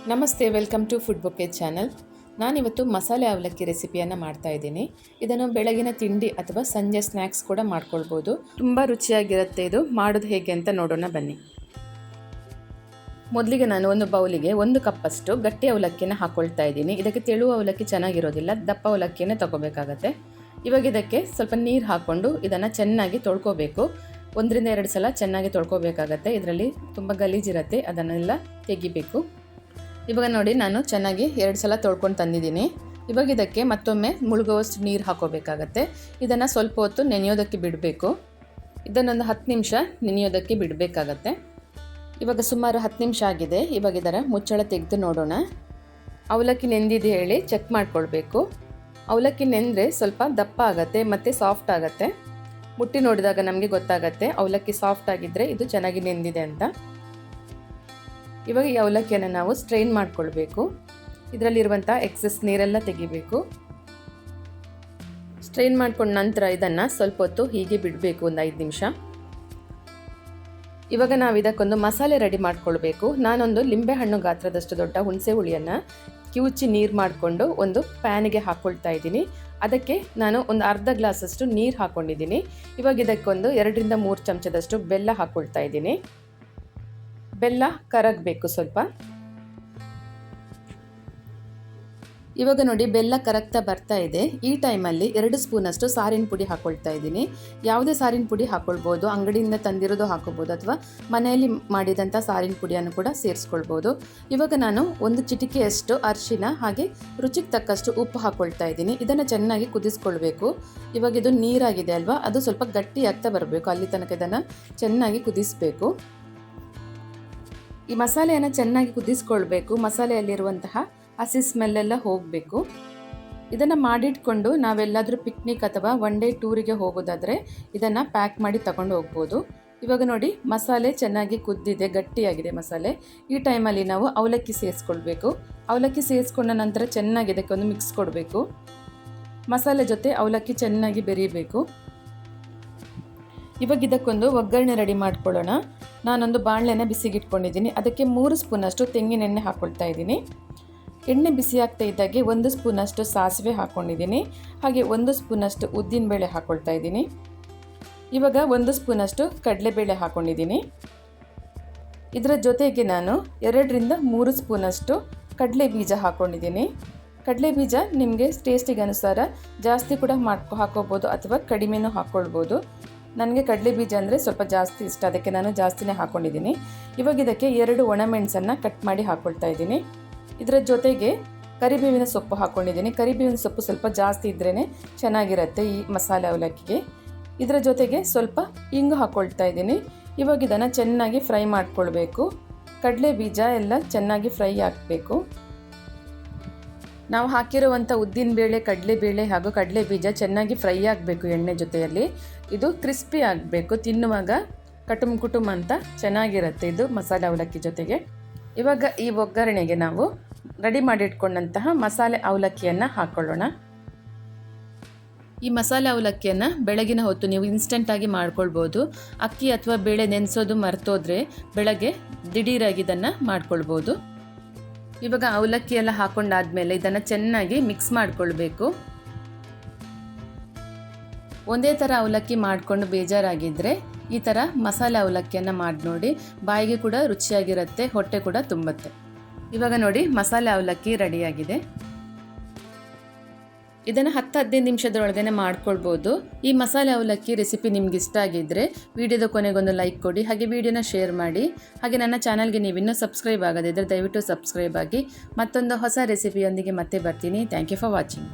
ನಮಸ್ತೆ, welcome to food bouquet channel. ನಾನಿವತ್ತು ಮಸಾಲೆ ಅವಲಕ್ಕಿ ರೆಸಿಪಿಯನ್ನು ಮಾಡ್ತಾ ಇದ್ದೀನಿ. ಇದನ್ನು ಬೆಳಗಿನ ತಿಂಡಿ ಅಥವಾ ಸಂಜೆ ಸ್ನ್ಯಾಕ್ಸ್ ಕೂಡ ಮಾಡ್ಕೊಳ್ಬೋದು. ತುಂಬ ರುಚಿಯಾಗಿರುತ್ತೆ. ಇದು ಮಾಡೋದು ಹೇಗೆ ಅಂತ ನೋಡೋಣ ಬನ್ನಿ. ಮೊದಲಿಗೆ ನಾನು ಒಂದು ಬೌಲಿಗೆ 1 ಕಪ್ಪಷ್ಟು ಗಟ್ಟಿ ಅವಲಕ್ಕಿಯನ್ನು ಹಾಕ್ಕೊಳ್ತಾ ಇದ್ದೀನಿ. ಇದಕ್ಕೆ ತೆಳು ಅವಲಕ್ಕಿ ಚೆನ್ನಾಗಿರೋದಿಲ್ಲ, ದಪ್ಪ ಅವಲಕ್ಕಿಯನ್ನೇ ತಗೋಬೇಕಾಗತ್ತೆ. ಇವಾಗ ಇದಕ್ಕೆ ಸ್ವಲ್ಪ ನೀರು ಹಾಕ್ಕೊಂಡು ಇದನ್ನು ಚೆನ್ನಾಗಿ ತೊಳ್ಕೊಬೇಕು. 1 ರಿಂದ 2 ಸಲ ಚೆನ್ನಾಗಿ ತೊಳ್ಕೊಬೇಕಾಗತ್ತೆ. ಇದರಲ್ಲಿ ತುಂಬ ಗಲೀಜಿರುತ್ತೆ, ಅದನ್ನೆಲ್ಲ ತೆಗಿಬೇಕು. ಇವಾಗ ನೋಡಿ, ನಾನು ಚೆನ್ನಾಗಿ 2 ಸಲ ತೊಳ್ಕೊಂಡು ತಂದಿದ್ದೀನಿ. ಇವಾಗ ಇದಕ್ಕೆ ಮತ್ತೊಮ್ಮೆ ಮುಳುಗುವಷ್ಟು ನೀರು ಹಾಕೋಬೇಕಾಗತ್ತೆ. ಇದನ್ನು ಸ್ವಲ್ಪ ಹೊತ್ತು ನೆನೆಯೋದಕ್ಕೆ ಬಿಡಬೇಕು. ಇದನ್ನೊಂದು 10 ನಿಮಿಷ ನೆನೆಯೋದಕ್ಕೆ ಬಿಡಬೇಕಾಗತ್ತೆ. ಇವಾಗ ಸುಮಾರು 10 ನಿಮಿಷ ಆಗಿದೆ. ಇವಾಗ ಇದರ ಮುಚ್ಚಳ ತೆಗೆದು ನೋಡೋಣ. ಅವಲಕ್ಕಿ ನೆಂದಿದೆ ಹೇಳಿ ಚೆಕ್ ಮಾಡ್ಕೊಳ್ಬೇಕು. ಅವಲಕ್ಕಿ ನೆಂದರೆ ಸ್ವಲ್ಪ ದಪ್ಪ ಆಗುತ್ತೆ ಮತ್ತು ಸಾಫ್ಟ್ ಆಗುತ್ತೆ. ಮುಟ್ಟಿ ನೋಡಿದಾಗ ನಮಗೆ ಗೊತ್ತಾಗತ್ತೆ ಅವಲಕ್ಕಿ ಸಾಫ್ಟ್ ಆಗಿದ್ದರೆ ಇದು ಚೆನ್ನಾಗಿ ನೆಂದಿದೆ ಅಂತ. ಇವಾಗ ಈ ಅವಲಕ್ಕಿಯನ್ನು ನಾವು ಸ್ಟ್ರೈನ್ ಮಾಡ್ಕೊಳ್ಬೇಕು. ಇದರಲ್ಲಿರುವಂಥ ಎಕ್ಸೆಸ್ ನೀರೆಲ್ಲ ತೆಗಿಬೇಕು. ಸ್ಟ್ರೈನ್ ಮಾಡ್ಕೊಂಡ ನಂತರ ಇದನ್ನು ಸ್ವಲ್ಪ ಹೊತ್ತು ಹೀಗೆ ಬಿಡಬೇಕು, ಒಂದು 5 ನಿಮಿಷ. ಇವಾಗ ನಾವು ಇದಕ್ಕೊಂದು ಮಸಾಲೆ ರೆಡಿ ಮಾಡ್ಕೊಳ್ಬೇಕು. ನಾನೊಂದು ಲಿಂಬೆಹಣ್ಣು ಗಾತ್ರದಷ್ಟು ದೊಡ್ಡ ಹುಣಸೆ ಹುಳಿಯನ್ನು ಕಿವುಚಿ ನೀರು ಮಾಡಿಕೊಂಡು ಒಂದು ಪ್ಯಾನಿಗೆ ಹಾಕ್ಕೊಳ್ತಾ ಇದ್ದೀನಿ. ಅದಕ್ಕೆ ನಾನು ಒಂದು ಅರ್ಧ ಗ್ಲಾಸಷ್ಟು ನೀರು ಹಾಕ್ಕೊಂಡಿದ್ದೀನಿ. ಇವಾಗ ಇದಕ್ಕೊಂದು 2 ರಿಂದ 3 ಚಮಚದಷ್ಟು ಬೆಲ್ಲ ಹಾಕ್ಕೊಳ್ತಾ ಇದ್ದೀನಿ. ಬೆಲ್ಲ ಕರಗಬೇಕು ಸ್ವಲ್ಪ. ಇವಾಗ ನೋಡಿ, ಬೆಲ್ಲ ಕರಗ್ತಾ ಬರ್ತಾ ಇದೆ. ಈ ಟೈಮಲ್ಲಿ 2 ಸ್ಪೂನಷ್ಟು ಸಾರಿನ ಪುಡಿ ಹಾಕ್ಕೊಳ್ತಾ ಇದ್ದೀನಿ. ಯಾವುದೇ ಸಾರಿನ ಪುಡಿ ಹಾಕ್ಕೊಳ್ಬೋದು, ಅಂಗಡಿಯಿಂದ ತಂದಿರೋದು ಹಾಕ್ಕೊಳ್ಬೋದು ಅಥವಾ ಮನೆಯಲ್ಲಿ ಮಾಡಿದಂಥ ಸಾರಿನ ಪುಡಿಯನ್ನು ಕೂಡ ಸೇರಿಸ್ಕೊಳ್ಬೋದು. ಇವಾಗ ನಾನು 1 ಚಿಟಿಕೆಯಷ್ಟು ಅರಿಶಿನ ಹಾಗೆ ರುಚಿಗೆ ತಕ್ಕಷ್ಟು ಉಪ್ಪು ಹಾಕ್ಕೊಳ್ತಾ ಇದ್ದೀನಿ. ಇದನ್ನು ಚೆನ್ನಾಗಿ ಕುದಿಸ್ಕೊಳ್ಬೇಕು. ಇವಾಗ ಇದು ನೀರಾಗಿದೆ ಅಲ್ವಾ, ಅದು ಸ್ವಲ್ಪ ಗಟ್ಟಿ ಆಗ್ತಾ ಬರಬೇಕು. ಅಲ್ಲಿ ತನಕ ಇದನ್ನು ಚೆನ್ನಾಗಿ ಕುದಿಸಬೇಕು. ಈ ಮಸಾಲೆಯನ್ನು ಚೆನ್ನಾಗಿ ಕುದಿಸ್ಕೊಳ್ಬೇಕು. ಮಸಾಲೆಯಲ್ಲಿರುವಂತಹ ಹಸಿ ಸ್ಮೆಲ್ಲೆಲ್ಲ ಹೋಗಬೇಕು. ಇದನ್ನು ಮಾಡಿಟ್ಕೊಂಡು ನಾವೆಲ್ಲಾದರೂ ಪಿಕ್ನಿಕ್ ಅಥವಾ 1 ಡೇ ಟೂರಿಗೆ ಹೋಗೋದಾದರೆ ಇದನ್ನು ಪ್ಯಾಕ್ ಮಾಡಿ ತಗೊಂಡು ಹೋಗ್ಬೋದು. ಇವಾಗ ನೋಡಿ, ಮಸಾಲೆ ಚೆನ್ನಾಗಿ ಕುದ್ದಿದೆ, ಗಟ್ಟಿಯಾಗಿದೆ ಮಸಾಲೆ. ಈ ಟೈಮಲ್ಲಿ ನಾವು ಅವಲಕ್ಕಿ ಸೇರಿಸ್ಕೊಳ್ಬೇಕು. ಅವಲಕ್ಕಿ ಸೇರಿಸ್ಕೊಂಡ ನಂತರ ಚೆನ್ನಾಗಿ ಇದಕ್ಕೆ ಒಂದು ಮಿಕ್ಸ್ ಕೊಡಬೇಕು. ಮಸಾಲೆ ಜೊತೆ ಅವಲಕ್ಕಿ ಚೆನ್ನಾಗಿ ಬೆರೀಬೇಕು. ಇವಾಗ ಇದಕ್ಕೊಂದು ಒಗ್ಗರಣೆ ರೆಡಿ ಮಾಡ್ಕೊಳ್ಳೋಣ. ನಾನೊಂದು ಬಾಣಲೆನ ಬಿಸಿಗಿಟ್ಕೊಂಡಿದ್ದೀನಿ. ಅದಕ್ಕೆ 3 ಸ್ಪೂನಷ್ಟು ತೆಂಗಿನ ಎಣ್ಣೆ ಹಾಕ್ಕೊಳ್ತಾ ಇದ್ದೀನಿ. ಎಣ್ಣೆ ಬಿಸಿ ಆಗ್ತಾ ಇದ್ದಾಗೆ 1 ಸ್ಪೂನಷ್ಟು ಸಾಸಿವೆ ಹಾಕ್ಕೊಂಡಿದ್ದೀನಿ. ಹಾಗೆ 1 ಸ್ಪೂನಷ್ಟು ಉದ್ದಿನಬೇಳೆ ಹಾಕ್ಕೊಳ್ತಾ ಇದ್ದೀನಿ. ಇವಾಗ 1 ಸ್ಪೂನಷ್ಟು ಕಡಲೆಬೇಳೆ ಹಾಕ್ಕೊಂಡಿದ್ದೀನಿ. ಇದರ ಜೊತೆಗೆ ನಾನು 2 ರಿಂದ 3 ಸ್ಪೂನಷ್ಟು ಕಡಲೆ ಬೀಜ ಹಾಕ್ಕೊಂಡಿದ್ದೀನಿ. ಕಡಲೆ ಬೀಜ ನಿಮಗೆ ಟೇಸ್ಟಿಗೆ ಅನುಸಾರ ಜಾಸ್ತಿ ಕೂಡ ಹಾಕ್ಕೋಬೋದು ಅಥವಾ ಕಡಿಮೆನೂ ಹಾಕ್ಕೊಳ್ಬೋದು. ನನಗೆ ಕಡಲೆ ಬೀಜ ಅಂದರೆ ಸ್ವಲ್ಪ ಜಾಸ್ತಿ ಇಷ್ಟ, ಅದಕ್ಕೆ ನಾನು ಜಾಸ್ತಿನೇ ಹಾಕ್ಕೊಂಡಿದ್ದೀನಿ. ಇವಾಗ ಇದಕ್ಕೆ 2 ಒಣಮೆಣಸನ್ನು ಕಟ್ ಮಾಡಿ ಹಾಕ್ಕೊಳ್ತಾ ಇದ್ದೀನಿ. ಇದರ ಜೊತೆಗೆ ಕರಿಬೇವಿನ ಸೊಪ್ಪು ಹಾಕ್ಕೊಂಡಿದ್ದೀನಿ. ಕರಿಬೇವಿನ ಸೊಪ್ಪು ಸ್ವಲ್ಪ ಜಾಸ್ತಿ ಇದ್ರೇ ಚೆನ್ನಾಗಿರುತ್ತೆ ಈ ಮಸಾಲೆ ಅವಲಕ್ಕಿಗೆ. ಇದರ ಜೊತೆಗೆ ಸ್ವಲ್ಪ ಇಂಗು ಹಾಕ್ಕೊಳ್ತಾ ಇದ್ದೀನಿ. ಇವಾಗ ಇದನ್ನು ಚೆನ್ನಾಗಿ ಫ್ರೈ ಮಾಡ್ಕೊಳ್ಬೇಕು. ಕಡಲೆ ಬೀಜ ಎಲ್ಲ ಚೆನ್ನಾಗಿ ಫ್ರೈ ಆಗಬೇಕು. ನಾವು ಹಾಕಿರುವಂಥ ಉದ್ದಿನಬೇಳೆ, ಕಡಲೆಬೇಳೆ ಹಾಗೂ ಕಡಲೆ ಬೀಜ ಚೆನ್ನಾಗಿ ಫ್ರೈ ಆಗಬೇಕು ಎಣ್ಣೆ ಜೊತೆಯಲ್ಲಿ. ಇದು ಕ್ರಿಸ್ಪಿ ಆಗಬೇಕು, ತಿನ್ನುವಾಗ ಕಟುಮ್ ಕುಟುಮ್ ಅಂತ ಚೆನ್ನಾಗಿರುತ್ತೆ ಇದು ಮಸಾಲೆ ಅವಲಕ್ಕಿ ಜೊತೆಗೆ. ಇವಾಗ ಈ ಒಗ್ಗರಣೆಗೆ ನಾವು ರೆಡಿ ಮಾಡಿಟ್ಕೊಂಡಂತಹ ಮಸಾಲೆ ಅವಲಕ್ಕಿಯನ್ನು ಹಾಕ್ಕೊಳ್ಳೋಣ. ಈ ಮಸಾಲೆ ಅವಲಕ್ಕಿಯನ್ನು ಬೆಳಗಿನ ಹೊತ್ತು ನೀವು ಇನ್ಸ್ಟೆಂಟಾಗಿ ಮಾಡ್ಕೊಳ್ಬೋದು. ಅಕ್ಕಿ ಅಥವಾ ಬೇಳೆ ನೆನೆಸೋದು ಮರ್ತೋದ್ರೆ ಬೆಳಗ್ಗೆ ದಿಢೀರಾಗಿ ಇದನ್ನು ಮಾಡ್ಕೊಳ್ಬೋದು. ಇವಾಗ ಅವಲಕ್ಕಿ ಎಲ್ಲ ಹಾಕೊಂಡಾದ್ಮೇಲೆ ಇದನ್ನು ಚೆನ್ನಾಗಿ ಮಿಕ್ಸ್ ಮಾಡಿಕೊಳ್ಬೇಕು. ಒಂದೇ ಥರ ಅವಲಕ್ಕಿ ಮಾಡಿಕೊಂಡು ಬೇಜಾರಾಗಿದ್ದರೆ ಈ ಥರ ಮಸಾಲೆ ಅವಲಕ್ಕಿಯನ್ನು ಮಾಡಿ ನೋಡಿ. ಬಾಯಿಗೆ ಕೂಡ ರುಚಿಯಾಗಿರುತ್ತೆ, ಹೊಟ್ಟೆ ಕೂಡ ತುಂಬುತ್ತೆ. ಇವಾಗ ನೋಡಿ, ಮಸಾಲೆ ಅವಲಕ್ಕಿ ರೆಡಿಯಾಗಿದೆ. ಇದನ್ನು 10-15 ನಿಮಿಷದೊಳಗನೆ ಮಾಡ್ಕೊಳ್ಬೋದು. ಈ ಮಸಾಲೆ ಅವಲಕ್ಕಿ ರೆಸಿಪಿ ನಿಮ್ಗೆ ಇಷ್ಟ ಆಗಿದ್ದರೆ ವಿಡಿಯೋದ ಕೊನೆಗೊಂದು ಲೈಕ್ ಕೊಡಿ, ಹಾಗೆ ವಿಡಿಯೋನ ಶೇರ್ ಮಾಡಿ. ಹಾಗೆ ನನ್ನ ಚಾನಲ್ಗೆ ನೀವಿನ್ನೂ ಸಬ್ಸ್ಕ್ರೈಬ್ ಆಗದಿದ್ದರೆ ದಯವಿಟ್ಟು ಸಬ್ಸ್ಕ್ರೈಬ್ ಆಗಿ. ಮತ್ತೊಂದು ಹೊಸ ರೆಸಿಪಿಯೊಂದಿಗೆ ಮತ್ತೆ ಬರ್ತೀನಿ. Thank you for watching.